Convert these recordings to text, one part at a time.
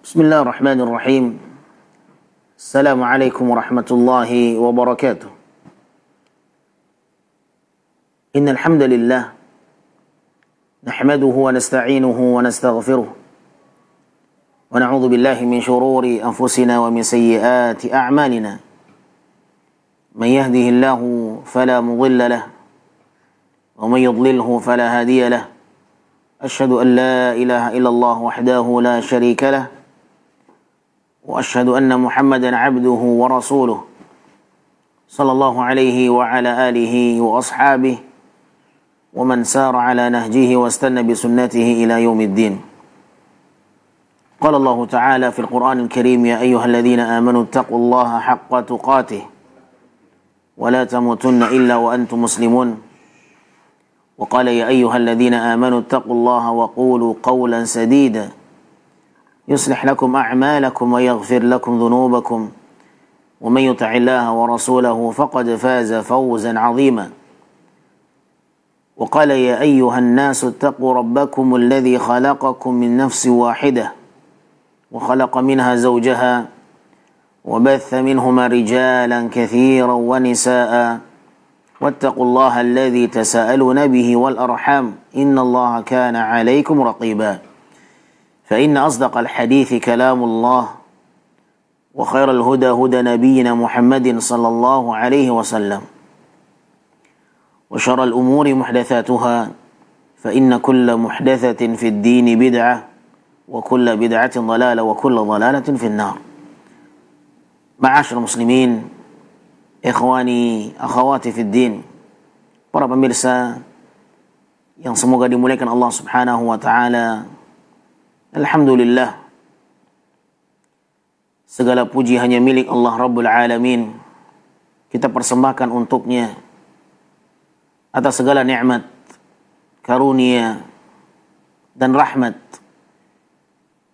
بسم الله الرحمن الرحيم. السلام عليكم ورحمة الله وبركاته. إن الحمد لله نحمده ونستعينه ونستغفره ونعوذ بالله من شرور أنفسنا ومن سيئات أعمالنا. من يهده الله فلا مضل له ومن يضلله فلا هادي له. أشهد أن لا إله إلا الله وحده لا شريك له وأشهد أن محمدا عبده ورسوله صلى الله عليه وعلى آله وأصحابه ومن سار على نهجه واستنى بسنته إلى يوم الدين. قال الله تعالى في القرآن الكريم: يا أيها الذين آمنوا اتقوا الله حق تقاته ولا تموتن إلا وأنتم مسلمون. وقال: يا أيها الذين آمنوا اتقوا الله وقولوا قولا سديدا يصلح لكم أعمالكم ويغفر لكم ذنوبكم ومن يطع الله ورسوله فقد فاز فوزا عظيما. وقال: يا أيها الناس اتقوا ربكم الذي خلقكم من نفس واحدة وخلق منها زوجها وبث منهما رجالا كثيرا ونساء واتقوا الله الذي تساءلون به والأرحام إن الله كان عليكم رقيبا. فإن أصدق الحديث كلام الله وخير الهدى هدى نبينا محمد صلى الله عليه وسلم وشر الأمور محدثاتها فإن كل محدثة في الدين بدعة وكل بدعة ضلالة وكل ضلالة في النار. Ma'asyiral muslimin, ikhwani, akhawati fid din, para pemirsa yang semoga dimuliakan Allah Subhanahu wa taala. Alhamdulillah, segala puji hanya milik Allah Rabbul Alamin. Kita persembahkan untuknya atas segala nikmat, karunia dan rahmat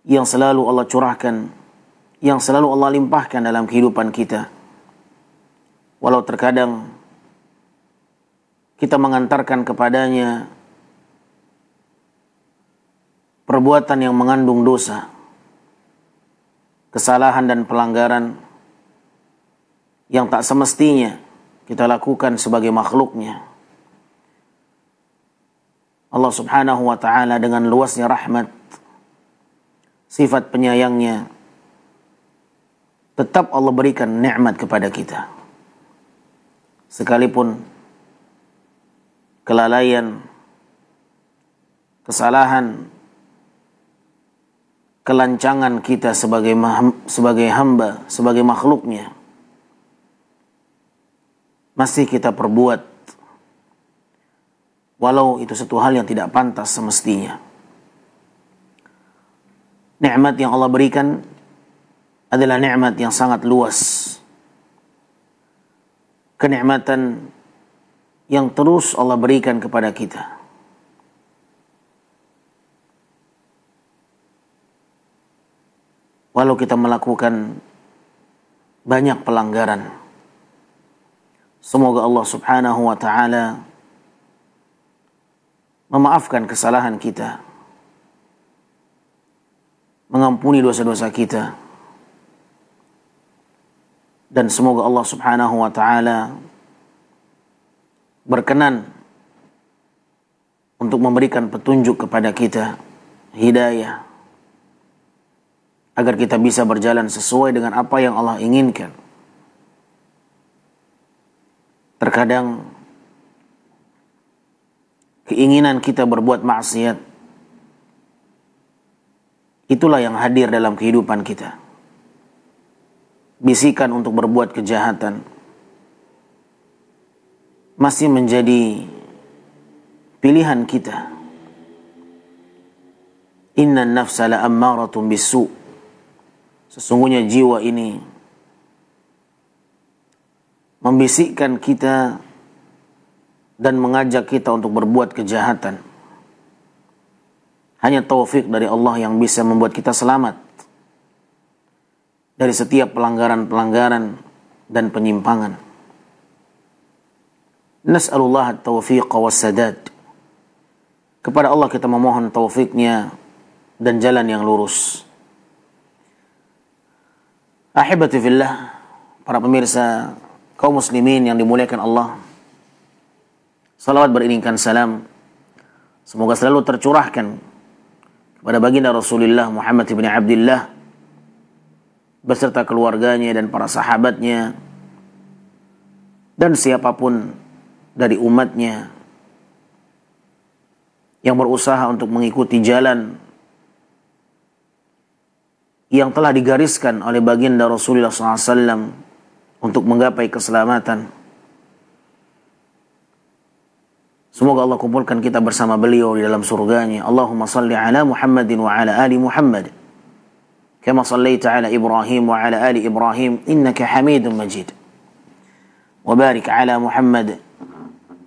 yang selalu Allah curahkan, yang selalu Allah limpahkan dalam kehidupan kita. Walau terkadang kita mengantarkan kepadanya perbuatan yang mengandung dosa, kesalahan dan pelanggaran yang tak semestinya kita lakukan sebagai makhluknya. Allah Subhanahu wa ta'ala dengan luasnya rahmat, sifat penyayangnya, tetap Allah berikan nikmat kepada kita. Sekalipun kelalaian, kesalahan, kelancangan kita sebagai hamba, sebagai makhluknya, masih kita perbuat, walau itu satu hal yang tidak pantas semestinya. Nikmat yang Allah berikan adalah nikmat yang sangat luas, kenikmatan yang terus Allah berikan kepada kita. Walau kita melakukan banyak pelanggaran, semoga Allah Subhanahu wa ta'ala memaafkan kesalahan kita, mengampuni dosa-dosa kita, dan semoga Allah Subhanahu wa ta'ala berkenan untuk memberikan petunjuk kepada kita, hidayah, agar kita bisa berjalan sesuai dengan apa yang Allah inginkan. Terkadang keinginan kita berbuat maksiat, itulah yang hadir dalam kehidupan kita. Bisikan untuk berbuat kejahatan masih menjadi pilihan kita. Innan nafsa la'ammaratun bisu'. Sesungguhnya jiwa ini membisikkan kita dan mengajak kita untuk berbuat kejahatan. Hanya taufik dari Allah yang bisa membuat kita selamat dari setiap pelanggaran-pelanggaran dan penyimpangan. Nas'alullah at-taufiq was-sadad. Kepada Allah kita memohon taufiknya dan jalan yang lurus. Ahibati fillah, para pemirsa kaum muslimin yang dimuliakan Allah, salawat beriringkan salam semoga selalu tercurahkan kepada baginda Rasulullah Muhammad ibn Abdullah beserta keluarganya dan para sahabatnya dan siapapun dari umatnya yang berusaha untuk mengikuti jalan yang telah digariskan oleh baginda Rasulullah SAW untuk menggapai keselamatan. Semoga Allah kumpulkan kita bersama beliau di dalam surganya. Allahumma salli ala Muhammadin wa ala ali Muhammad kama sallaita ala Ibrahim wa ala ali Ibrahim innaka Hamidum Majid. Wa barik ala Muhammad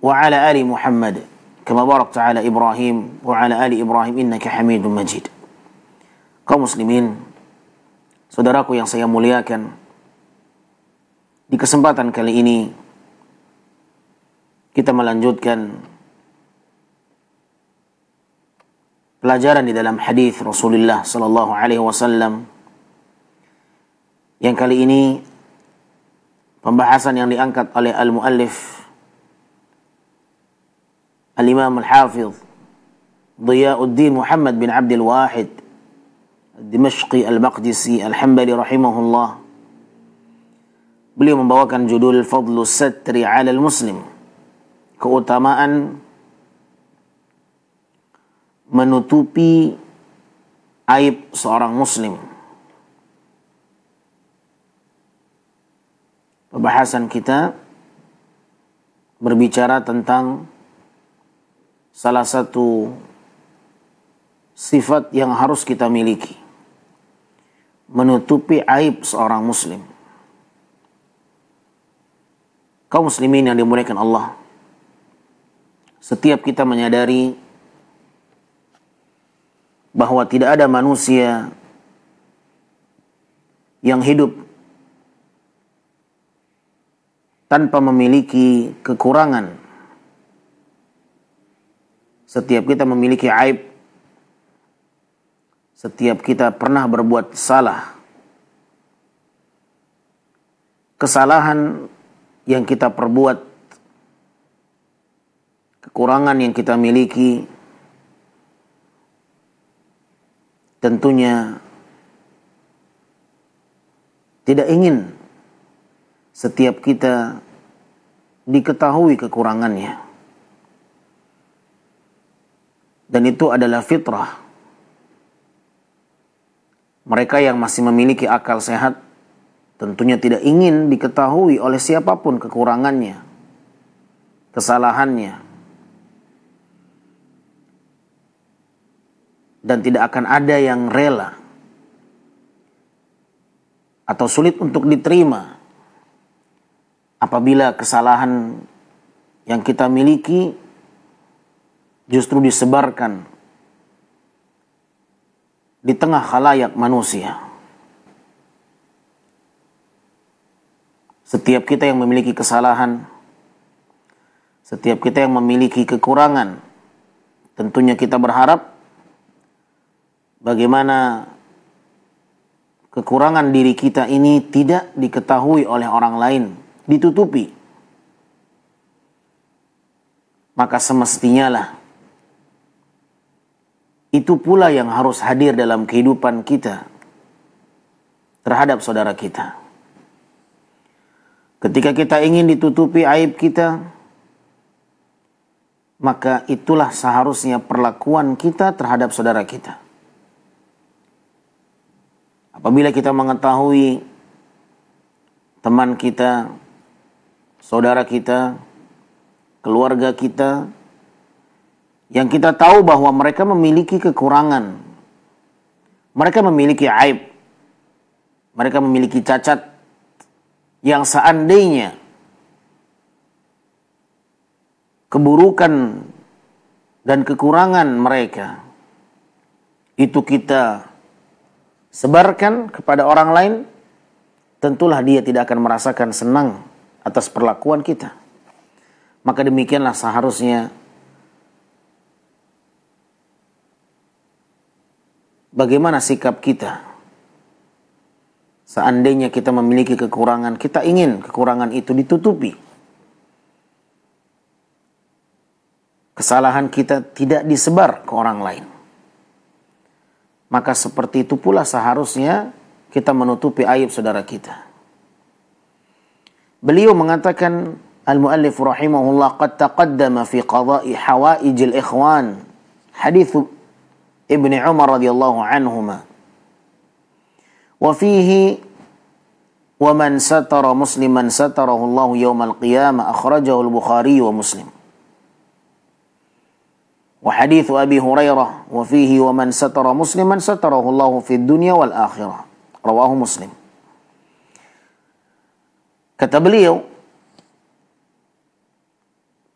wa ala ali Muhammad kama barakta ala Ibrahim wa ala ali Ibrahim innaka Hamidum Majid. Kaum muslimin, saudaraku yang saya muliakan, di kesempatan kali ini kita melanjutkan pelajaran di dalam hadis Rasulullah sallallahu alaihi wasallam yang kali ini pembahasan yang diangkat oleh al-muallif al-Imam al-Hafidh Dhiyauddin Muhammad bin Abdul Wahid Dimashqi al-Maqdisi al-Hambali rahimahullah. Beliau membawakan judul Fadlu Satri 'ala al-Muslim, keutamaan menutupi aib seorang muslim. Pembahasan kita berbicara tentang salah satu sifat yang harus kita miliki, menutupi aib seorang muslim. Kaum muslimin yang dimuliakan Allah, setiap kita menyadari bahwa tidak ada manusia yang hidup tanpa memiliki kekurangan. Setiap kita memiliki aib. Setiap kita pernah berbuat salah. Kesalahan yang kita perbuat, kekurangan yang kita miliki, tentunya tidak ingin setiap kita diketahui kekurangannya. Dan itu adalah fitrah. Mereka yang masih memiliki akal sehat tentunya tidak ingin diketahui oleh siapapun kekurangannya, kesalahannya. Dan tidak akan ada yang rela atau sulit untuk diterima apabila kesalahan yang kita miliki justru disebarkan di tengah khalayak manusia. Setiap kita yang memiliki kesalahan, setiap kita yang memiliki kekurangan, tentunya kita berharap bagaimana kekurangan diri kita ini tidak diketahui oleh orang lain, ditutupi. Maka semestinya lah itu pula yang harus hadir dalam kehidupan kita terhadap saudara kita. Ketika kita ingin ditutupi aib kita, maka itulah seharusnya perlakuan kita terhadap saudara kita. Apabila kita mengetahui teman kita, saudara kita, keluarga kita, yang kita tahu bahwa mereka memiliki kekurangan, mereka memiliki aib, mereka memiliki cacat, yang seandainya keburukan dan kekurangan mereka itu kita sebarkan kepada orang lain, tentulah dia tidak akan merasakan senang atas perlakuan kita. Maka demikianlah seharusnya bagaimana sikap kita Seandainya kita memiliki kekurangan, kita ingin kekurangan itu ditutupi. Kesalahan kita tidak disebar ke orang lain. Maka seperti itu pula seharusnya kita menutupi aib saudara kita. Beliau mengatakan, al-muallif rahimahullah, qad taqaddama fi qada'i hawaijil ikhwan hadits Ibnu Umar radhiyallahu anhuma. Wa fihi wa man satara musliman satarahu Allah yaumal qiyamah, akhrajahu al-Bukhari wa Muslim. Wa hadits Abi Hurairah wa fihi wa man satara musliman satarahu Allah fid dunya wal akhirah, rawahu Muslim. Kata beliau,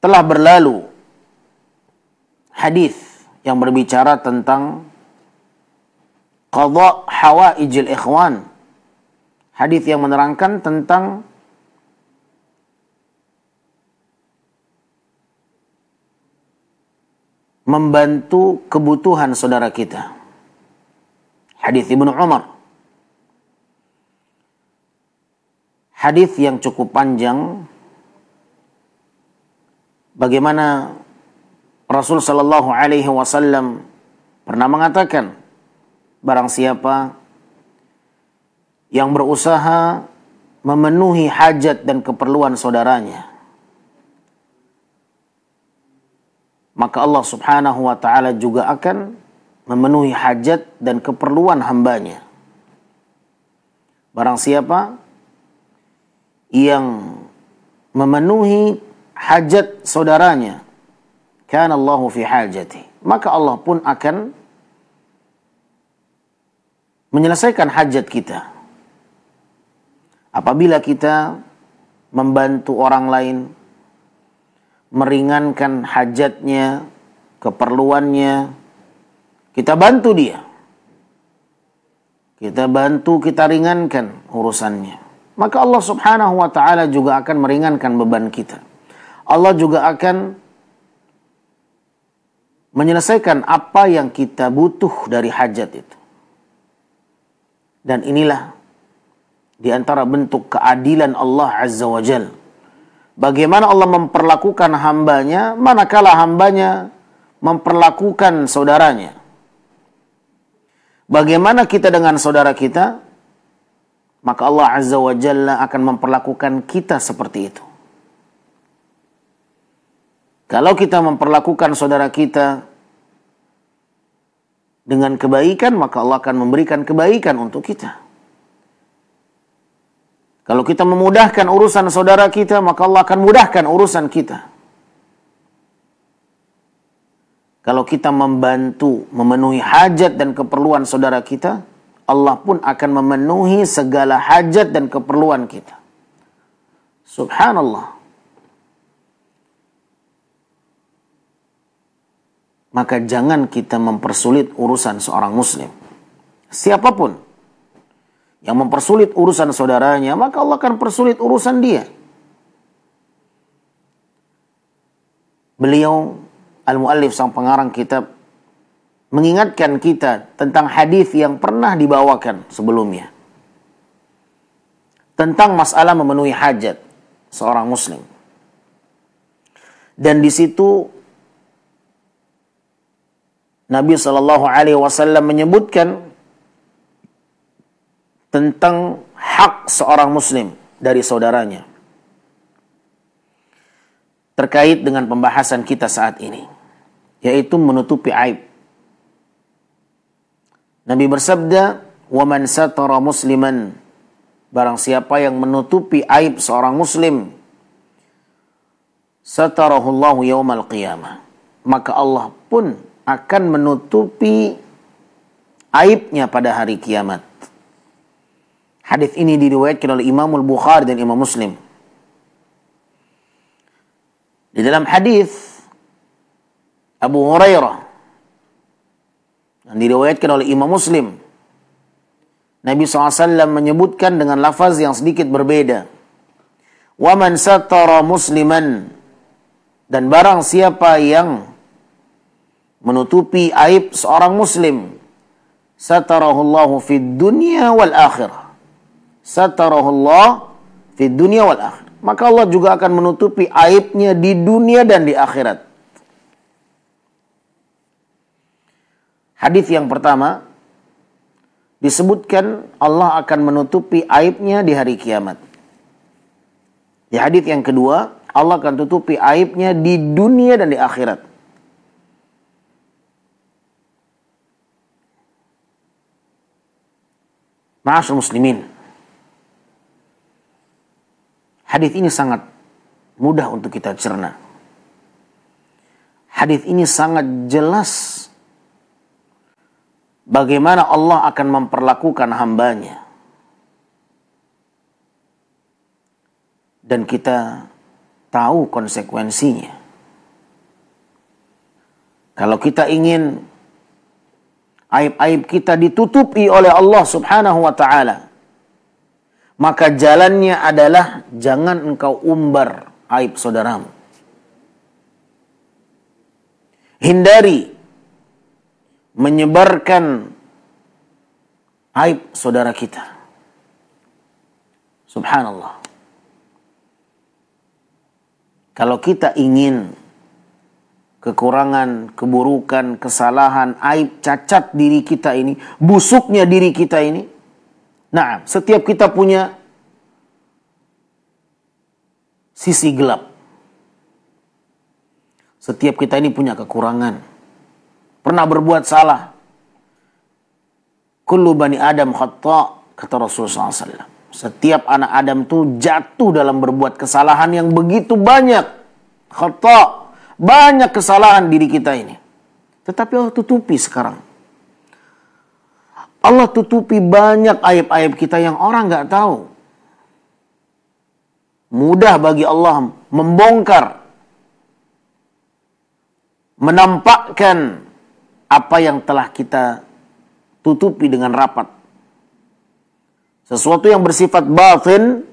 telah berlalu hadis yang berbicara tentang qadha hawaijil ikhwan. Hadis yang menerangkan tentang membantu kebutuhan saudara kita. Hadis Ibnu Umar. Hadis yang cukup panjang, bagaimana Rasul sallallahu alaihi wasallam pernah mengatakan, barang siapa yang berusaha memenuhi hajat dan keperluan saudaranya, maka Allah subhanahu wa ta'ala juga akan memenuhi hajat dan keperluan hambanya. Barang siapa yang memenuhi hajat saudaranya, kana Allahu fi hajati, maka Allah pun akan menyelesaikan hajat kita. Apabila kita membantu orang lain, meringankan hajatnya, keperluannya, kita bantu dia. Kita bantu, kita ringankan urusannya. Maka Allah subhanahu wa ta'ala juga akan meringankan beban kita. Allah juga akan menyelesaikan apa yang kita butuh dari hajat itu. Dan inilah di antara bentuk keadilan Allah azza wa jalla. Bagaimana Allah memperlakukan hambanya manakala hambanya memperlakukan saudaranya. Bagaimana kita dengan saudara kita, maka Allah azza wa jalla akan memperlakukan kita seperti itu. Kalau kita memperlakukan saudara kita dengan kebaikan, maka Allah akan memberikan kebaikan untuk kita. Kalau kita memudahkan urusan saudara kita, maka Allah akan mudahkan urusan kita. Kalau kita membantu, memenuhi hajat dan keperluan saudara kita, Allah pun akan memenuhi segala hajat dan keperluan kita. Subhanallah. Maka jangan kita mempersulit urusan seorang muslim. Siapapun yang mempersulit urusan saudaranya, maka Allah akan persulit urusan dia. Beliau, al-muallif sang pengarang kitab, mengingatkan kita tentang hadis yang pernah dibawakan sebelumnya. Tentang masalah memenuhi hajat seorang muslim. Dan di situ Nabi SAW menyebutkan tentang hak seorang muslim dari saudaranya. Terkait dengan pembahasan kita saat ini, yaitu menutupi aib. Nabi bersabda, "Wa man satara musliman", barang siapa yang menutupi aib seorang muslim, satarahu Allahu yaumal qiyamah, maka Allah pun akan menutupi aibnya pada hari kiamat. Hadis ini diriwayatkan oleh Imam Al-Bukhari dan Imam Muslim. Di dalam hadis Abu Hurairah yang diriwayatkan oleh Imam Muslim, Nabi SAW menyebutkan dengan lafaz yang sedikit berbeda. Wa man satara musliman, dan barang siapa yang menutupi aib seorang muslim, satarahu Allahu fid dunya wal akhirah, satarahullah fid dunya wal akhirah. Maka Allah juga akan menutupi aibnya di dunia dan di akhirat. Hadis yang pertama disebutkan Allah akan menutupi aibnya di hari kiamat. Di hadis yang kedua, Allah akan tutupi aibnya di dunia dan di akhirat. Ma'asyiral muslimin, hadis ini sangat mudah untuk kita cerna. Hadis ini sangat jelas bagaimana Allah akan memperlakukan hambanya. Dan kita tahu konsekuensinya. Kalau kita ingin aib-aib kita ditutupi oleh Allah Subhanahu wa ta'ala, maka jalannya adalah jangan engkau umbar aib saudaramu. Hindari menyebarkan aib saudara kita. Subhanallah. Kalau kita ingin kekurangan, keburukan, kesalahan, aib, cacat diri kita ini, busuknya diri kita ini, nah, setiap kita punya sisi gelap. Setiap kita ini punya kekurangan. Pernah berbuat salah. Kullu bani Adam khata', kata Rasulullah SAW. Setiap anak Adam itu jatuh dalam berbuat kesalahan yang begitu banyak. Khata', banyak kesalahan diri kita ini. Tetapi Allah tutupi sekarang. Allah tutupi banyak aib-aib kita yang orang nggak tahu. Mudah bagi Allah membongkar, menampakkan apa yang telah kita tutupi dengan rapat. Sesuatu yang bersifat batin,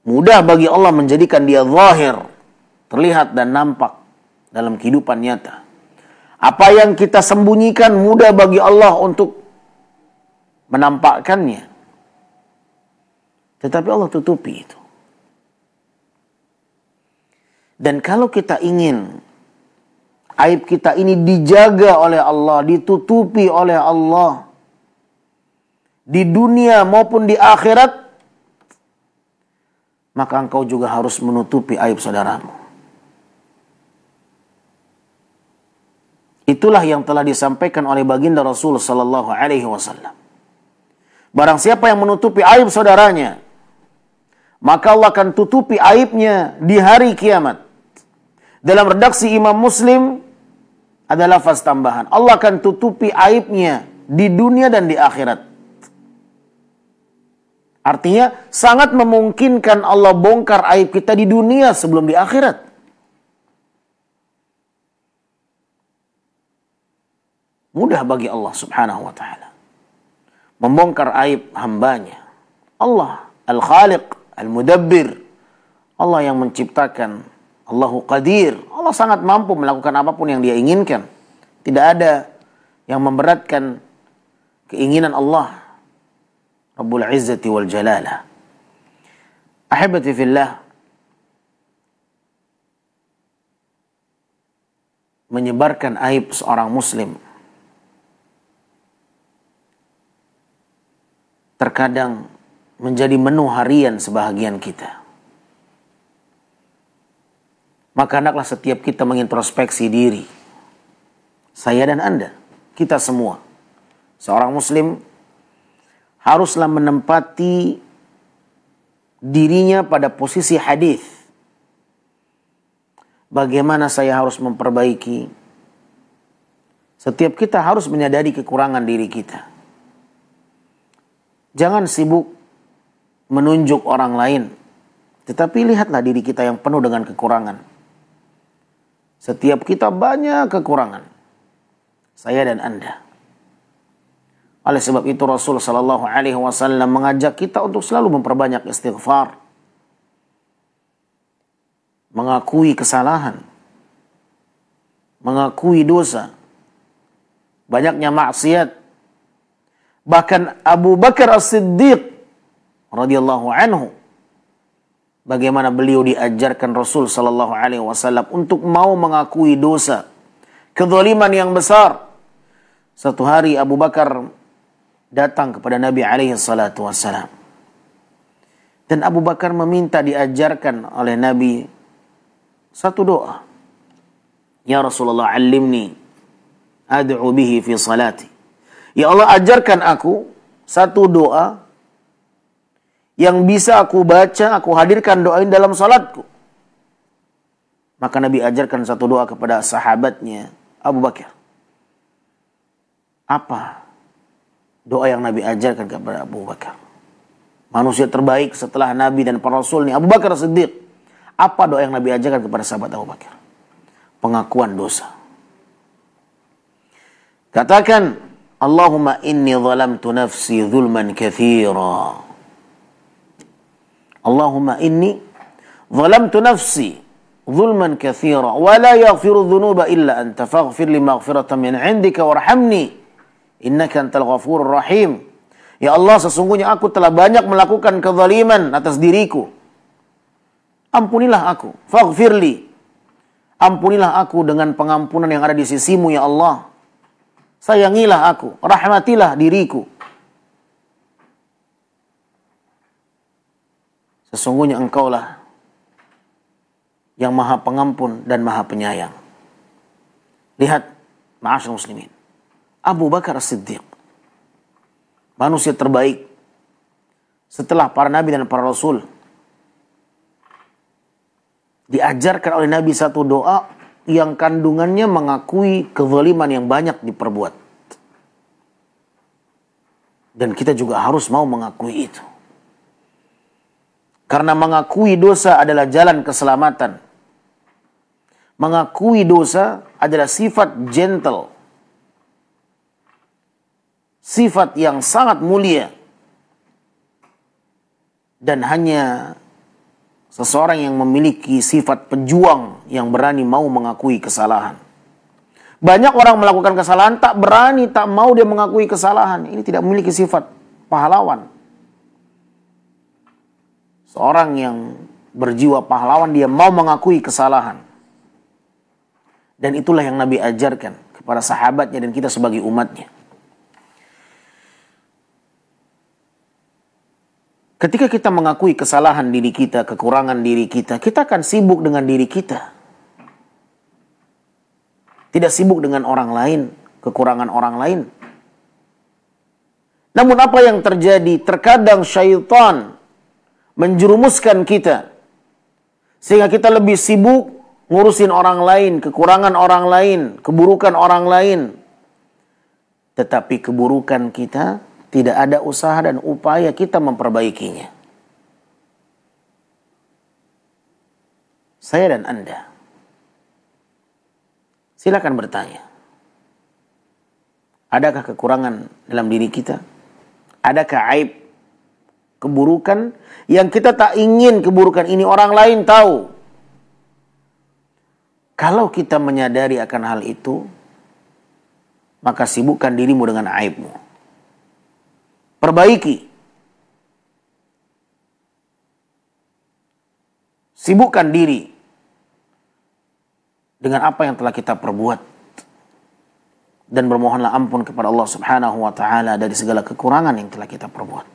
mudah bagi Allah menjadikan dia zahir, terlihat dan nampak dalam kehidupan nyata. Apa yang kita sembunyikan mudah bagi Allah untuk menampakkannya. Tetapi Allah tutupi itu. Dan kalau kita ingin aib kita ini dijaga oleh Allah, ditutupi oleh Allah, di dunia maupun di akhirat, maka engkau juga harus menutupi aib saudaramu. Itulah yang telah disampaikan oleh baginda Rasul sallallahu alaihi wasallam. Barang siapa yang menutupi aib saudaranya, maka Allah akan tutupi aibnya di hari kiamat. Dalam redaksi Imam Muslim ada lafaz tambahan. Allah akan tutupi aibnya di dunia dan di akhirat. Artinya sangat memungkinkan Allah bongkar aib kita di dunia sebelum di akhirat. Mudah bagi Allah Subhanahu wa ta'ala membongkar aib hambanya. Allah Al-Khaliq, Al-Mudabbir, Allah yang menciptakan, Allahu Qadir. Allah sangat mampu melakukan apapun yang dia inginkan. Tidak ada yang memberatkan keinginan Allah Rabbul Izzati wal Jalalah. Ahibati fillah, menyebarkan aib seorang muslim terkadang menjadi menu harian sebahagian kita. Maka hendaklah setiap kita mengintrospeksi diri. Saya dan Anda, kita semua. Seorang muslim haruslah menempati dirinya pada posisi hadis. Bagaimana saya harus memperbaiki? Setiap kita harus menyadari kekurangan diri kita. Jangan sibuk menunjuk orang lain, tetapi lihatlah diri kita yang penuh dengan kekurangan. Setiap kita banyak kekurangan. Saya dan Anda. Oleh sebab itu Rasul sallallahu alaihi wasallam mengajak kita untuk selalu memperbanyak istighfar. Mengakui kesalahan. Mengakui dosa. Banyaknya maksiat. Bahkan Abu Bakar As-Siddiq radhiyallahu anhu, bagaimana beliau diajarkan Rasul sallallahu alaihi wasallam untuk mau mengakui dosa, kezaliman yang besar. Satu hari Abu Bakar datang kepada Nabi alaihi salatu wasallam. Dan Abu Bakar meminta diajarkan oleh Nabi satu doa. Ya Rasulullah, alimni ad'u bihi fi salati. Ya Allah, ajarkan aku satu doa yang bisa aku baca, aku hadirkan doa ini dalam salatku. Maka Nabi ajarkan satu doa kepada sahabatnya Abu Bakar. Apa doa yang Nabi ajarkan kepada Abu Bakar? Manusia terbaik setelah Nabi dan para Rasul ini, Abu Bakar Siddiq. Apa doa yang Nabi ajarkan kepada sahabat Abu Bakar? Pengakuan dosa. Katakan, Allahumma inni zalamtu nafsi zulman katsira. Allahumma inni zalamtu nafsi zulman katsira wa la yaghfiru dhunuba illa anta faghfir li maghfiratan min 'indika warhamni innaka antal ghafurur rahim. Ya Allah, sesungguhnya aku telah banyak melakukan kezaliman atas diriku. Ampunilah aku, faghfirli. Ampunilah aku dengan pengampunan yang ada di sisimu ya Allah. Sayangilah aku, rahmatilah diriku. Sesungguhnya engkaulah yang maha pengampun dan maha penyayang. Lihat, ma'asyar muslimin, Abu Bakar As-Siddiq, manusia terbaik setelah para nabi dan para rasul, diajarkan oleh Nabi satu doa yang kandungannya mengakui kezaliman yang banyak diperbuat. Dan kita juga harus mau mengakui itu. Karena mengakui dosa adalah jalan keselamatan. Mengakui dosa adalah sifat gentle. Sifat yang sangat mulia. Dan hanya seseorang yang memiliki sifat pejuang yang berani mau mengakui kesalahan. Banyak orang melakukan kesalahan, tak berani, tak mau dia mengakui kesalahan. Ini tidak memiliki sifat pahlawan. Seorang yang berjiwa pahlawan, dia mau mengakui kesalahan. Dan itulah yang Nabi ajarkan kepada sahabatnya dan kita sebagai umatnya. Ketika kita mengakui kesalahan diri kita, kekurangan diri kita, kita akan sibuk dengan diri kita. Tidak sibuk dengan orang lain, kekurangan orang lain. Namun apa yang terjadi? Terkadang syaitan menjerumuskan kita. Sehingga kita lebih sibuk ngurusin orang lain, kekurangan orang lain, keburukan orang lain. Tetapi keburukan kita tidak ada usaha dan upaya kita memperbaikinya. Saya dan Anda, silakan bertanya. Adakah kekurangan dalam diri kita? Adakah aib, keburukan yang kita tak ingin keburukan ini orang lain tahu? Kalau kita menyadari akan hal itu, maka sibukkan dirimu dengan aibmu. Perbaiki. Sibukkan diri dengan apa yang telah kita perbuat. Dan bermohonlah ampun kepada Allah Subhanahu wa ta'ala dari segala kekurangan yang telah kita perbuat.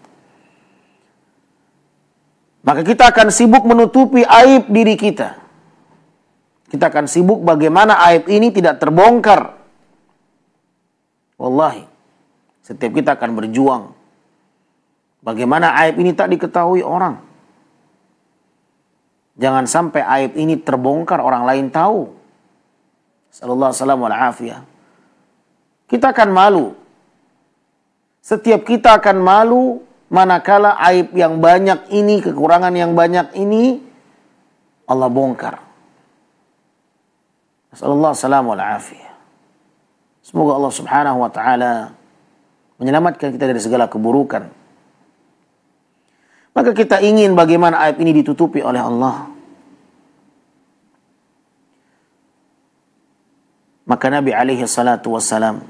Maka kita akan sibuk menutupi aib diri kita. Kita akan sibuk bagaimana aib ini tidak terbongkar. Wallahi, setiap kita akan berjuang bagaimana aib ini tak diketahui orang. Jangan sampai aib ini terbongkar, orang lain tahu. Sallallahu alaihi wasallam. Kita akan malu. Setiap kita akan malu manakala aib yang banyak ini, kekurangan yang banyak ini Allah bongkar. Sallallahu alaihi wasallam. Semoga Allah Subhanahu wa taala menyelamatkan kita dari segala keburukan. Maka kita ingin bagaimana aib ini ditutupi oleh Allah. Maka Nabi alaihi salatu wassalam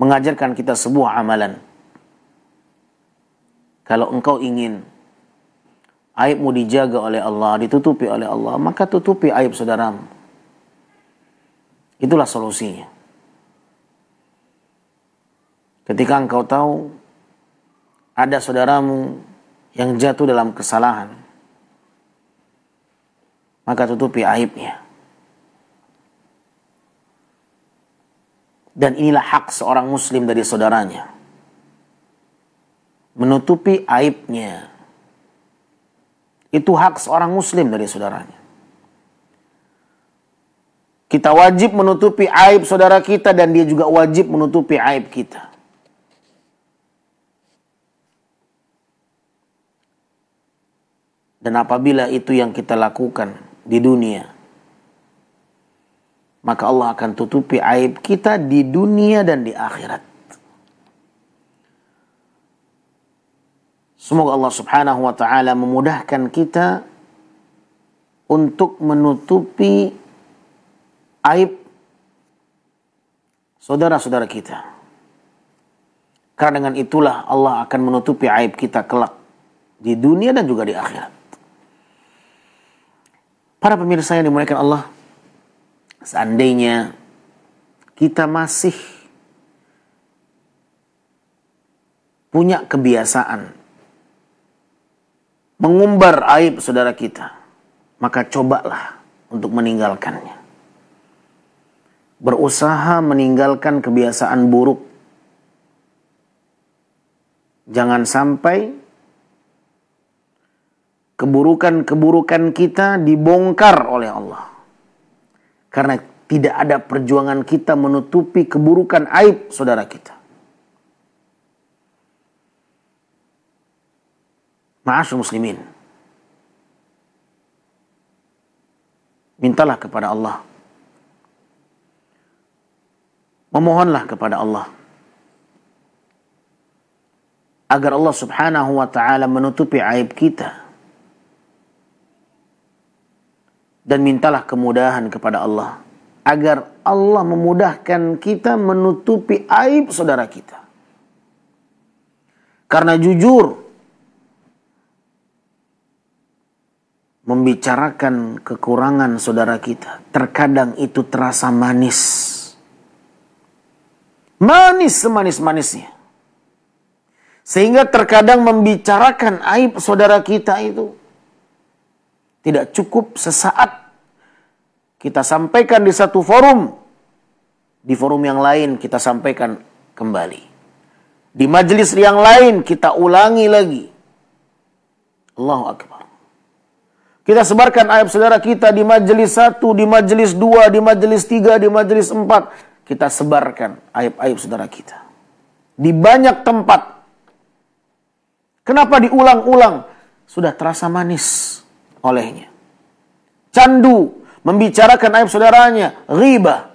mengajarkan kita sebuah amalan. Kalau engkau ingin aibmu dijaga oleh Allah, ditutupi oleh Allah, maka tutupi aib saudaramu. Itulah solusinya. Ketika engkau tahu ada saudaramu yang jatuh dalam kesalahan, maka tutupi aibnya. Dan inilah hak seorang muslim dari saudaranya, menutupi aibnya. Itu hak seorang muslim dari saudaranya. Kita wajib menutupi aib saudara kita, dan dia juga wajib menutupi aib kita. Dan apabila itu yang kita lakukan di dunia, maka Allah akan tutupi aib kita di dunia dan di akhirat. Semoga Allah subhanahu wa ta'ala memudahkan kita untuk menutupi aib saudara-saudara kita. Karena dengan itulah Allah akan menutupi aib kita kelak di dunia dan juga di akhirat. Para pemirsa yang dimuliakan Allah, seandainya kita masih punya kebiasaan mengumbar aib saudara kita, maka cobalah untuk meninggalkannya. Berusaha meninggalkan kebiasaan buruk. Jangan sampai keburukan-keburukan kita dibongkar oleh Allah. Karena tidak ada perjuangan kita menutupi keburukan aib saudara kita. Ma'asyur muslimin, mintalah kepada Allah, memohonlah kepada Allah agar Allah subhanahu wa ta'ala menutupi aib kita. Dan mintalah kemudahan kepada Allah agar Allah memudahkan kita menutupi aib saudara kita. Karena jujur, membicarakan kekurangan saudara kita terkadang itu terasa manis. Manis semanis-manisnya. Sehingga terkadang membicarakan aib saudara kita itu tidak cukup sesaat kita sampaikan di satu forum, di forum yang lain kita sampaikan kembali. Di majelis yang lain kita ulangi lagi. Allahu Akbar. Kita sebarkan aib saudara kita di majelis 1, di majelis 2, di majelis 3, di majelis 4. Kita sebarkan aib-aib saudara kita. Di banyak tempat. Kenapa diulang-ulang? Sudah terasa manis olehnya. Candu membicarakan aib saudaranya, ghibah.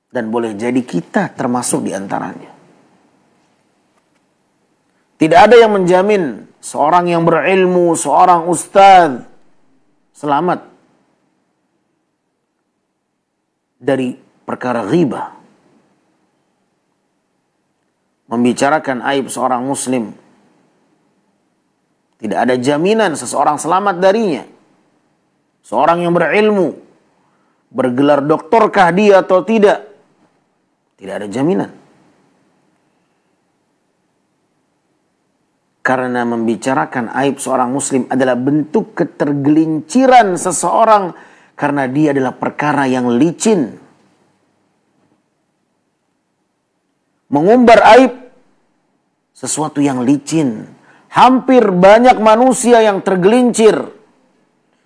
Dan boleh jadi kita termasuk di antaranya. Tidak ada yang menjamin seorang yang berilmu, seorang ustaz selamat dari perkara ghibah. Membicarakan aib seorang muslim, tidak ada jaminan seseorang selamat darinya. Seorang yang berilmu, bergelar doktorkah dia atau tidak, tidak ada jaminan. Karena membicarakan aib seorang muslim adalah bentuk ketergelinciran seseorang, karena dia adalah perkara yang licin. Mengumbar aib sesuatu yang licin. Hampir banyak manusia yang tergelincir,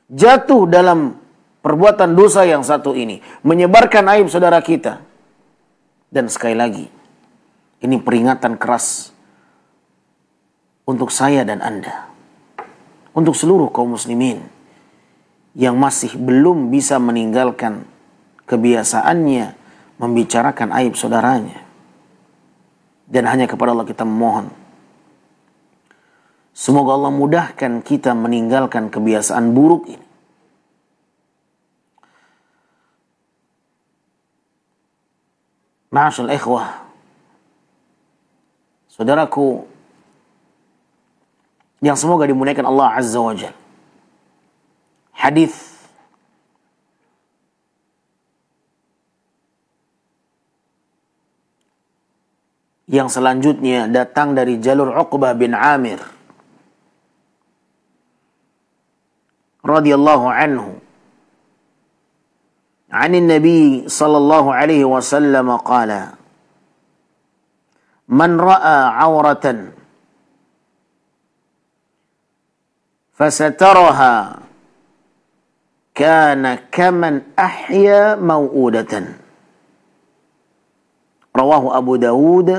jatuh dalam perbuatan dosa yang satu ini, menyebarkan aib saudara kita. Dan sekali lagi, ini peringatan keras untuk saya dan Anda, untuk seluruh kaum muslimin yang masih belum bisa meninggalkan kebiasaannya membicarakan aib saudaranya. Dan hanya kepada Allah kita memohon, semoga Allah mudahkan kita meninggalkan kebiasaan buruk ini. Ma'asyal ikhwah, saudaraku yang semoga dimuliakan Allah Azza wa Jalla. Hadis yang selanjutnya datang dari jalur Uqbah bin Amir radhiyallahu anhu. عن النبي صلى الله عليه وسلم قال: من رأى عورة فسترها كان كمن أحيا موؤودة. رواه أبو داود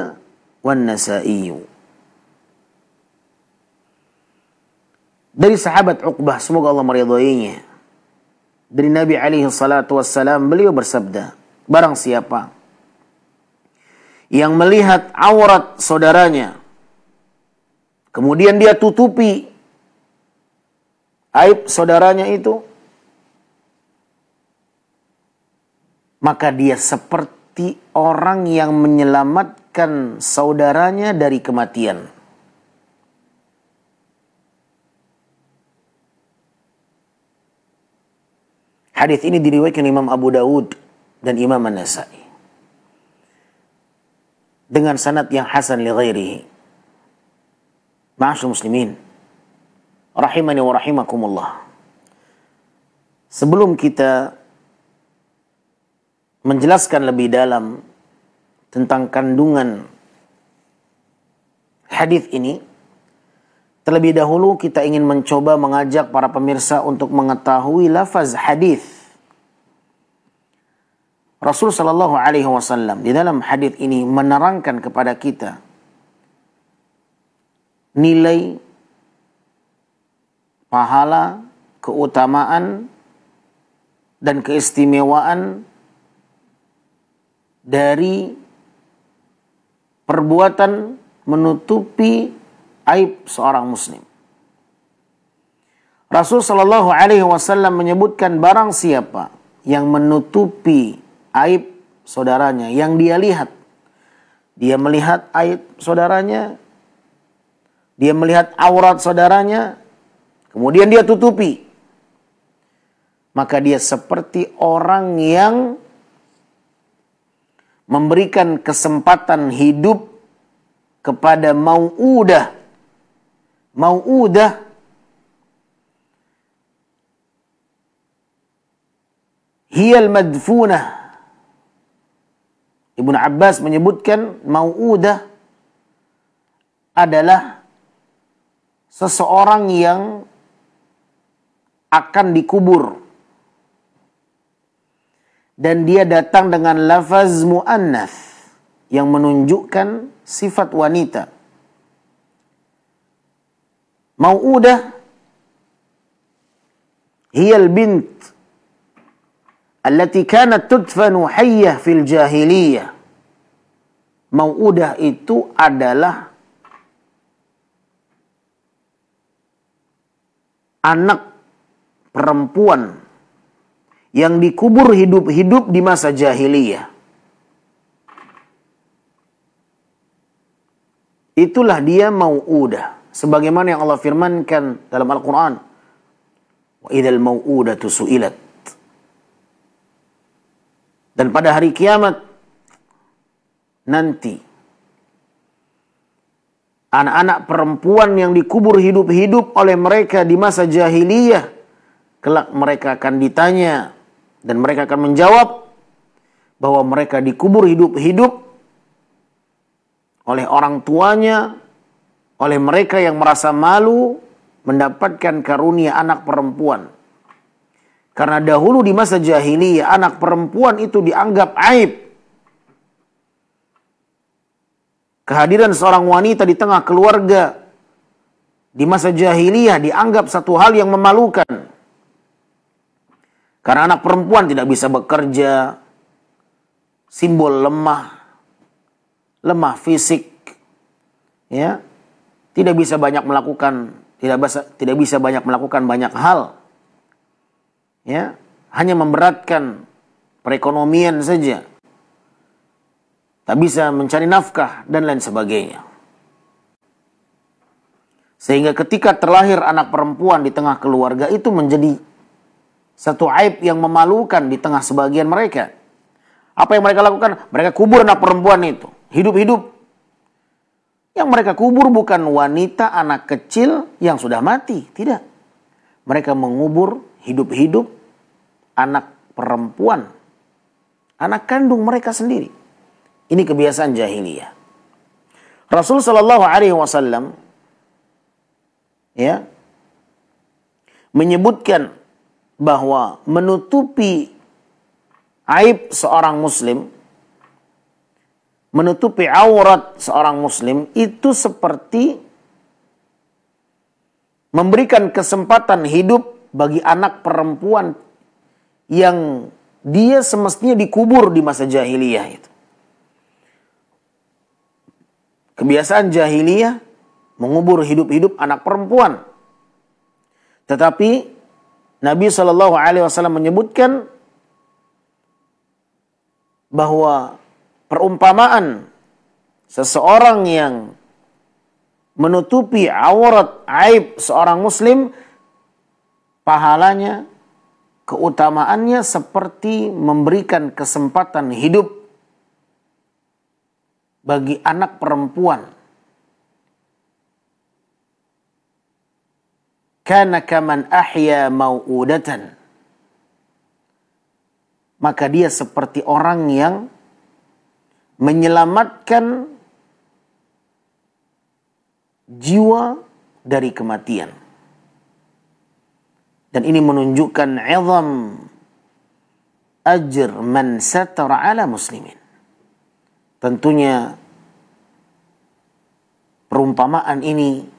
والنسائي. Dari sahabat Uqbah, semoga Allah meridhoinya, dari Nabi alaihi salatu wassalam, beliau bersabda, barang siapa yang melihat aurat saudaranya, kemudian dia tutupi aib saudaranya itu, maka dia seperti orang yang menyelamatkan saudaranya dari kematian. Hadis ini diriwayatkan Imam Abu Dawud dan Imam An-Nasa'i dengan sanad yang hasan li ghairihi. Ma'asyur muslimin rahimani wa rahimakumullah. Sebelum kita menjelaskan lebih dalam tentang kandungan hadis ini, terlebih dahulu kita ingin mencoba mengajak para pemirsa untuk mengetahui lafaz hadis. Rasul sallallahu alaihi wasallam di dalam hadis ini menerangkan kepada kita nilai, pahala, keutamaan dan keistimewaan dari perbuatan menutupi aib seorang muslim. Rasul sallallahu alaihi wasallam menyebutkan barang siapa yang menutupi aib saudaranya yang dia lihat. Dia melihat aib saudaranya, dia melihat aurat saudaranya, kemudian dia tutupi. Maka dia seperti orang yang memberikan kesempatan hidup kepada mau'udah. Mau'udah hiyal madfunah. Ibnu Abbas menyebutkan mau'udah adalah seseorang yang akan dikubur dan dia datang dengan lafaz mu'annath yang menunjukkan sifat wanita. Mau'udah hiyal bint allati kanat tudfanu hayyah fil jahiliyah. Mau'udah itu adalah anak perempuan yang dikubur hidup-hidup di masa jahiliyah. Itulah dia mau'udah. Sebagaimana yang Allah firmankan dalam Al-Quran, wa idzal mau'udatu su'ilat. Dan pada hari kiamat nanti, anak-anak perempuan yang dikubur hidup-hidup oleh mereka di masa jahiliyah, kelak mereka akan ditanya dan mereka akan menjawab bahwa mereka dikubur hidup-hidup oleh orang tuanya, oleh mereka yang merasa malu mendapatkan karunia anak perempuan. Karena dahulu di masa jahiliyah anak perempuan itu dianggap aib. Kehadiran seorang wanita di tengah keluarga di masa jahiliyah dianggap satu hal yang memalukan. Karena anak perempuan tidak bisa bekerja, simbol lemah fisik, ya, tidak bisa banyak melakukan banyak hal, ya, hanya memberatkan perekonomian saja. tak bisa mencari nafkah, dan lain sebagainya. Sehingga ketika terlahir anak perempuan di tengah keluarga itu menjadi satu aib yang memalukan di tengah sebagian mereka. Apa yang mereka lakukan? Mereka kubur anak perempuan itu, hidup-hidup. Yang mereka kubur bukan wanita, anak kecil yang sudah mati. Tidak. Mereka mengubur hidup-hidup anak perempuan, anak kandung mereka sendiri. Ini kebiasaan jahiliyah. Rasul Shallallahu Alaihi Wasallam menyebutkan bahwa menutupi aib seorang muslim, menutupi aurat seorang muslim itu seperti memberikan kesempatan hidup bagi anak perempuan yang dia semestinya dikubur di masa jahiliyah itu. Kebiasaan jahiliyah mengubur hidup-hidup anak perempuan. Tetapi Nabi SAW menyebutkan bahwa perumpamaan seseorang yang menutupi aurat aib seorang muslim, pahalanya, keutamaannya seperti memberikan kesempatan hidup bagi anak perempuan. Kana kaman ahya mau'udatan. Maka dia seperti orang yang menyelamatkan jiwa dari kematian. Dan ini menunjukkan izam ajr man satara ala muslimin. Tentunya perumpamaan ini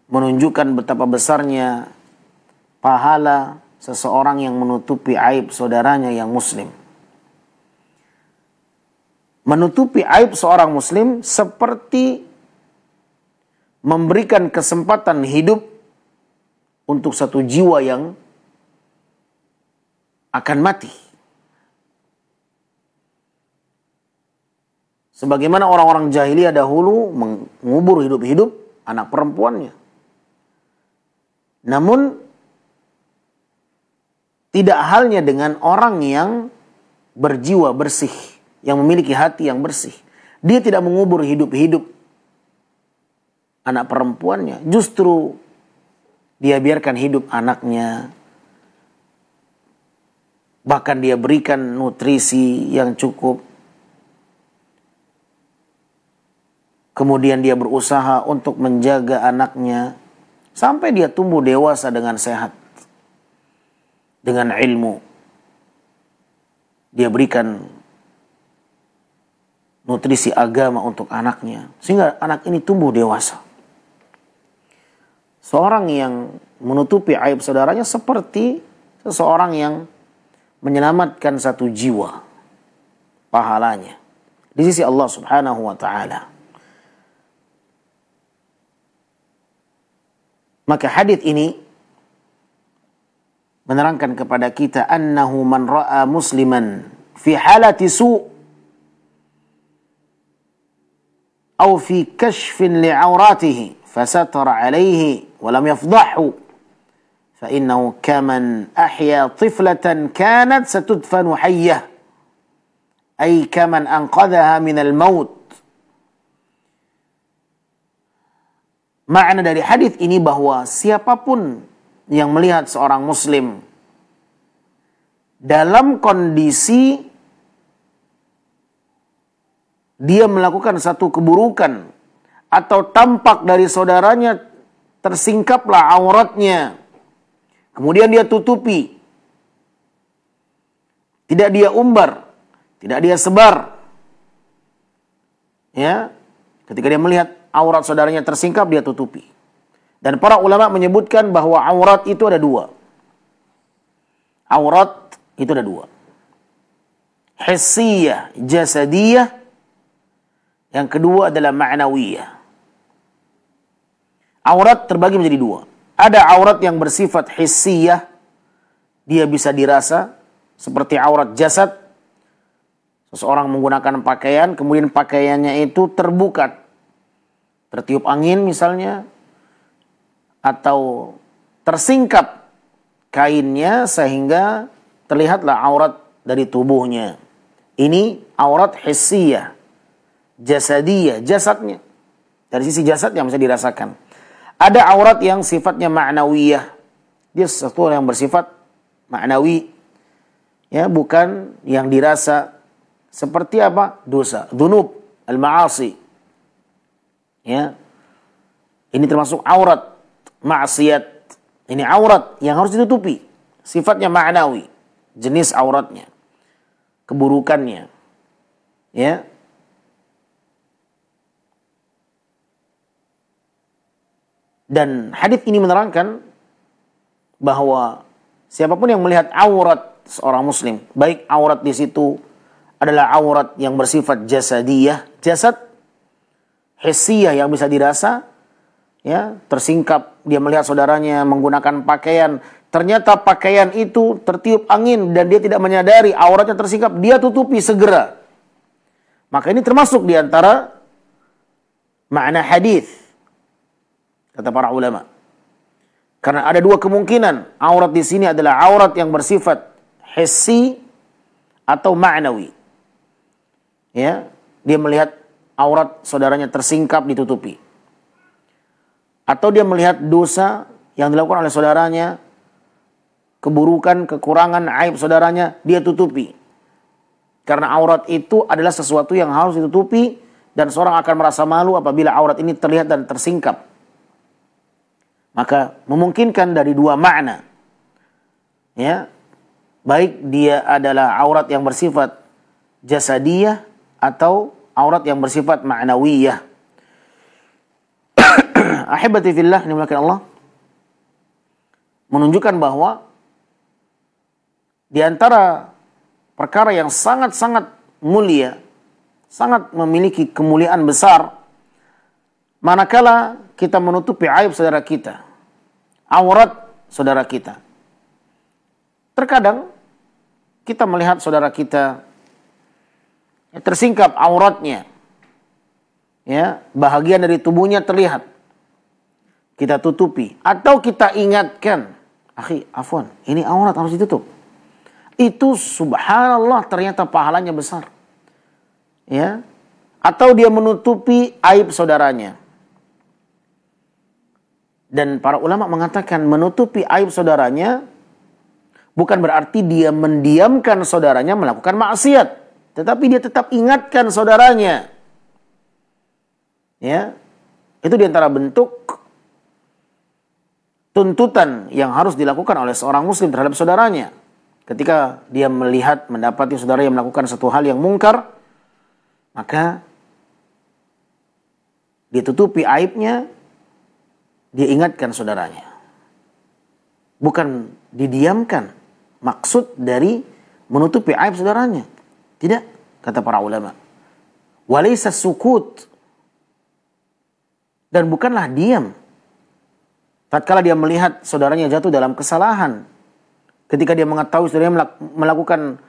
menunjukkan betapa besarnya pahala seseorang yang menutupi aib saudaranya yang muslim. Menutupi aib seorang muslim seperti memberikan kesempatan hidup untuk satu jiwa yang akan mati. Sebagaimana orang-orang jahiliyah dahulu mengubur hidup-hidup anak perempuannya. Namun tidak halnya dengan orang yang berjiwa bersih, yang memiliki hati yang bersih. Dia tidak mengubur hidup-hidup anak perempuannya. Justru dia biarkan hidup anaknya. Bahkan dia berikan nutrisi yang cukup. Kemudian dia berusaha untuk menjaga anaknya sampai dia tumbuh dewasa dengan sehat. Dengan ilmu. Dia berikan nutrisi agama untuk anaknya. Sehingga anak ini tumbuh dewasa. Seorang yang menutupi aib saudaranya seperti seseorang yang menyelamatkan satu jiwa. Pahalanya. Di sisi Allah Subhanahu wa ta'ala. Maka hadits ini menerangkan kepada kita annahu man ra'a musliman fi halati su' aw fi kashfin li'auratihi fasatara 'alayhi wa lam yafdahu fa innahu kaman ahya tiflatan kanat satudfanu hayyah ay kaman anqadhaha min al-maut. Makna dari hadis ini bahwa siapapun yang melihat seorang muslim dalam kondisi dia melakukan satu keburukan atau tampak dari saudaranya tersingkaplah auratnya, kemudian dia tutupi, tidak dia umbar, tidak dia sebar, ya, ketika dia melihat aurat saudaranya tersingkap, dia tutupi. Dan para ulama menyebutkan bahwa aurat itu ada dua. Aurat itu ada dua. Hissiyah, jasadiyah. Yang kedua adalah ma'nawiyah. Aurat terbagi menjadi dua. Ada aurat yang bersifat hissiyah. Dia bisa dirasa seperti aurat jasad. Seseorang menggunakan pakaian, kemudian pakaiannya itu terbuka, tertiup angin misalnya, atau tersingkap kainnya sehingga terlihatlah aurat dari tubuhnya. Ini aurat hissiyah, jasadiyah, jasadnya. Dari sisi jasad yang bisa dirasakan. Ada aurat yang sifatnya ma'nawiyah. Dia sesuatu yang bersifat ma'nawi. Ya, bukan yang dirasa. Seperti apa? Dosa, dzunub, al-ma'asi. Ya. Ini termasuk aurat maksiat. Ini aurat yang harus ditutupi. Sifatnya ma'nawi. Jenis auratnya. Keburukannya. Ya. Dan hadis ini menerangkan bahwa siapapun yang melihat aurat seorang muslim, baik aurat di situ adalah aurat yang bersifat jasadiyah, jasad, hissiyah yang bisa dirasa, ya, tersingkap dia melihat saudaranya menggunakan pakaian, ternyata pakaian itu tertiup angin dan dia tidak menyadari auratnya tersingkap, dia tutupi segera. Maka ini termasuk di antara makna hadis kata para ulama. Karena ada dua kemungkinan, aurat di sini adalah aurat yang bersifat hissi atau ma'nawi. Ya, dia melihat aurat saudaranya tersingkap ditutupi. Atau dia melihat dosa yang dilakukan oleh saudaranya, keburukan, kekurangan, aib saudaranya, dia tutupi. Karena aurat itu adalah sesuatu yang harus ditutupi dan seorang akan merasa malu apabila aurat ini terlihat dan tersingkap. Maka memungkinkan dari dua makna. Ya. Baik dia adalah aurat yang bersifat jasadiyah atau aurat yang bersifat ma'nawiyah. Ahibati fillah, dimulakan Allah, menunjukkan bahwa di antara perkara yang sangat-sangat mulia, sangat memiliki kemuliaan besar, manakala kita menutupi aib saudara kita, aurat saudara kita. Terkadang kita melihat saudara kita tersingkap auratnya, ya, bahagian dari tubuhnya terlihat, kita tutupi atau kita ingatkan, akhi, afwan, ini aurat harus ditutup. Itu subhanallah ternyata pahalanya besar. Ya. Atau dia menutupi aib saudaranya. Dan para ulama mengatakan menutupi aib saudaranya bukan berarti dia mendiamkan saudaranya melakukan maksiat, tetapi dia tetap ingatkan saudaranya. Ya. Itu di antara bentuk tuntutan yang harus dilakukan oleh seorang muslim terhadap saudaranya. Ketika dia melihat, mendapati saudara yang melakukan satu hal yang mungkar, maka ditutupi aibnya, dia ingatkan saudaranya. Bukan didiamkan. Maksud dari menutupi aib saudaranya. Tidak, kata para ulama. Walaysa sukut. Dan bukanlah diam. Tatkala dia melihat saudaranya jatuh dalam kesalahan, ketika dia mengetahui saudaranya melakukan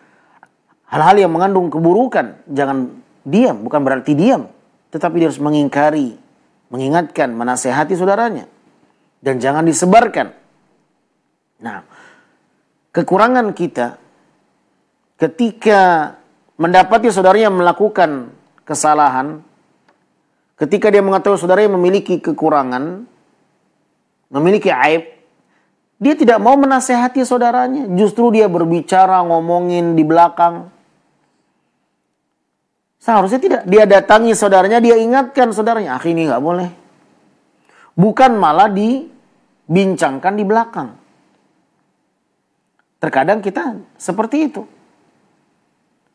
hal-hal yang mengandung keburukan, jangan diam, bukan berarti diam, tetapi dia harus mengingkari, mengingatkan, menasehati saudaranya, dan jangan disebarkan. Nah, kekurangan kita ketika mendapati saudaranya melakukan kesalahan, ketika dia mengetahui saudaranya memiliki kekurangan, memiliki aib, dia tidak mau menasehati saudaranya. Justru dia berbicara, ngomongin di belakang. Seharusnya tidak. Dia datangi saudaranya, dia ingatkan saudaranya. Akhi, ini nggak boleh. Bukan malah dibincangkan di belakang. Terkadang kita seperti itu.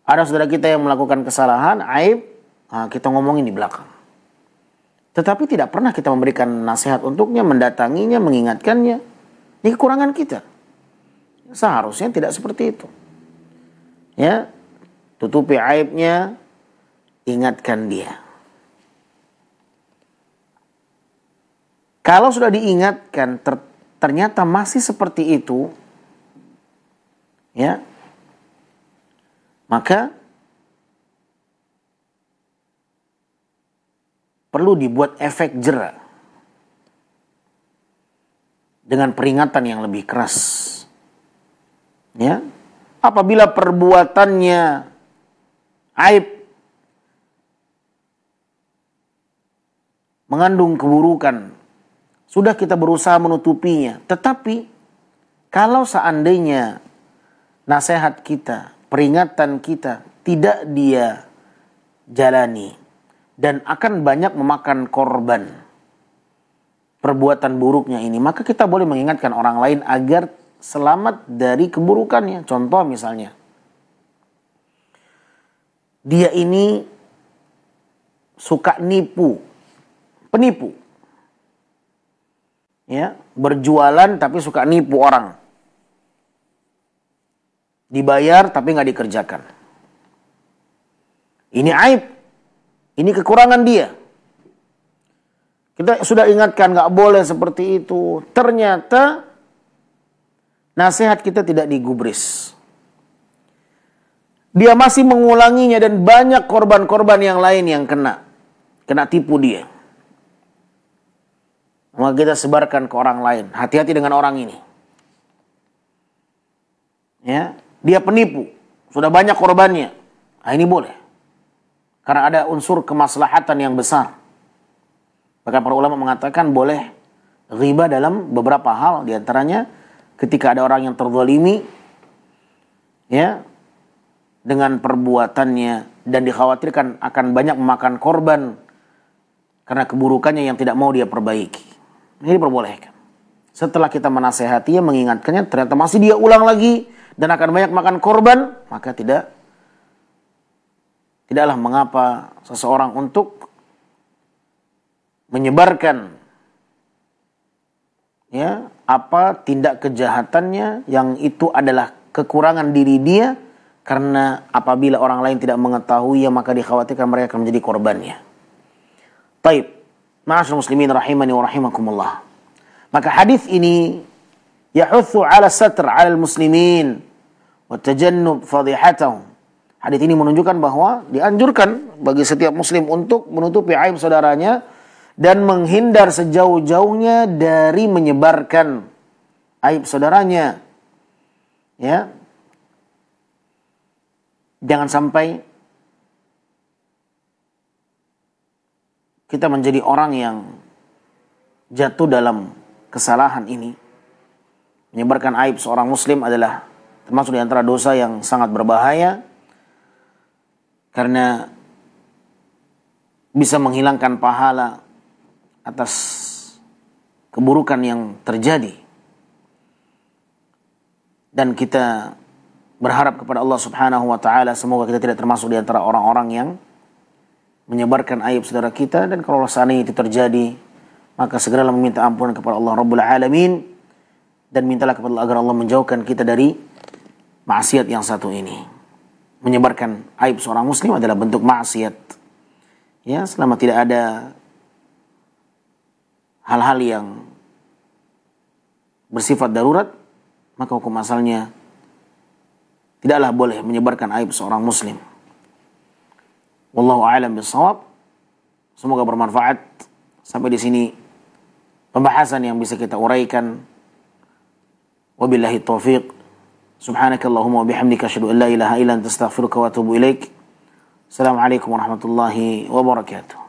Ada saudara kita yang melakukan kesalahan, aib, kita ngomongin di belakang. Tetapi tidak pernah kita memberikan nasihat untuknya, mendatanginya, mengingatkannya. Ini kekurangan kita. Seharusnya tidak seperti itu. Ya, tutupi aibnya, ingatkan dia. Kalau sudah diingatkan, ternyata masih seperti itu, ya, maka perlu dibuat efek jera dengan peringatan yang lebih keras. Ya, apabila perbuatannya aib, mengandung keburukan, sudah kita berusaha menutupinya, tetapi kalau seandainya nasihat kita, peringatan kita tidak dia jalani dan akan banyak memakan korban perbuatan buruknya ini, maka kita boleh mengingatkan orang lain agar selamat dari keburukannya. Contoh misalnya, dia ini suka penipu. Ya, berjualan tapi suka nipu orang. Dibayar tapi nggak dikerjakan. Ini aib. Ini kekurangan dia. Kita sudah ingatkan nggak boleh seperti itu. Ternyata nasihat kita tidak digubris. Dia masih mengulanginya dan banyak korban-korban yang lain yang kena tipu dia. Maka kita sebarkan ke orang lain. Hati-hati dengan orang ini. Ya, dia penipu. Sudah banyak korbannya. Nah, ini boleh. Karena ada unsur kemaslahatan yang besar. Bahkan para ulama mengatakan boleh ghibah dalam beberapa hal. Di antaranya ketika ada orang yang terzalimi, ya, dengan perbuatannya dan dikhawatirkan akan banyak memakan korban karena keburukannya yang tidak mau dia perbaiki. Ini diperbolehkan. Setelah kita menasehatinya, mengingatkannya, ternyata masih dia ulang lagi dan akan banyak makan korban, maka tidaklah mengapa seseorang untuk menyebarkan, ya, apa tindak kejahatannya yang itu adalah kekurangan diri dia, karena apabila orang lain tidak mengetahui, ya, maka dikhawatirkan mereka akan menjadi korbannya. Taib, ma'asyiral muslimin rahimani wa rahimakumullah. Maka hadis ini yahutsu ala satr ala muslimin wa tajannub fadhihatahum. Hadis ini menunjukkan bahwa dianjurkan bagi setiap muslim untuk menutupi aib saudaranya dan menghindar sejauh-jauhnya dari menyebarkan aib saudaranya. Ya. Jangan sampai kita menjadi orang yang jatuh dalam kesalahan ini. Menyebarkan aib seorang muslim adalah termasuk di antara dosa yang sangat berbahaya, karena bisa menghilangkan pahala atas keburukan yang terjadi. Dan kita berharap kepada Allah Subhanahu wa taala semoga kita tidak termasuk di antara orang-orang yang menyebarkan aib saudara kita, dan kalau seandainya itu terjadi, maka segeralah meminta ampunan kepada Allah Rabbul Alamin dan mintalah kepada Allah agar Allah menjauhkan kita dari maksiat yang satu ini. Menyebarkan aib seorang muslim adalah bentuk maksiat. Ya, selama tidak ada hal-hal yang bersifat darurat, maka hukum asalnya tidaklah boleh menyebarkan aib seorang muslim. Wallahu a'lam bishawab. Semoga bermanfaat. Sampai di sini pembahasan yang bisa kita uraikan. Wabillahi taufiq. Subhanakallahumma wa bihamdika asyhadu an la ilaha illa anta astaghfiruka wa atubu ilaik. Assalamualaikum warahmatullahi wabarakatuh.